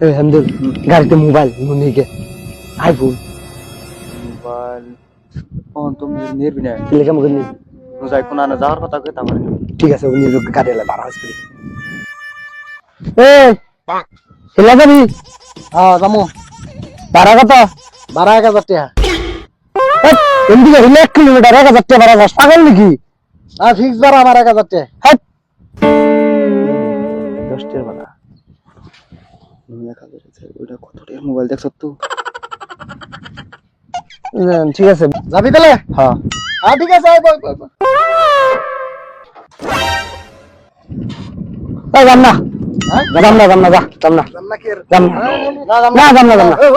Handle গাড়িতে mobile নিয়ে iPhone mobile তুমি নির্বি না লেখা মুখে নিয়ে যাই কোন আনা যাওয়ার কথা কই তারপরে ঠিক আছে উনি গাড়ি এলে বারো হাজার করি খেলা যাবি হ্যাঁ যামু ভাড়া কত 12,000 টাকা এমদিকে হইলে 1 কিলোমিটার 1,000 টাকা ভাড়া যাস পাগল নাকি আর ফিক্স ভাড়া আমার 1,000 টাকা হ্যাঁ 10 টাকা ভাড়া 1,000 ওটা কত টাকা মোবাইল দেখছ তো ঠিক আছে যাবি তাহলে হ্যাঁ হ্যাঁ ঠিক আছে আয়, বয়, বয়, বয়। যাম না হ্যাঁ যাম না যা যাম না জান্না কি আর যাম না না না যাম না এই,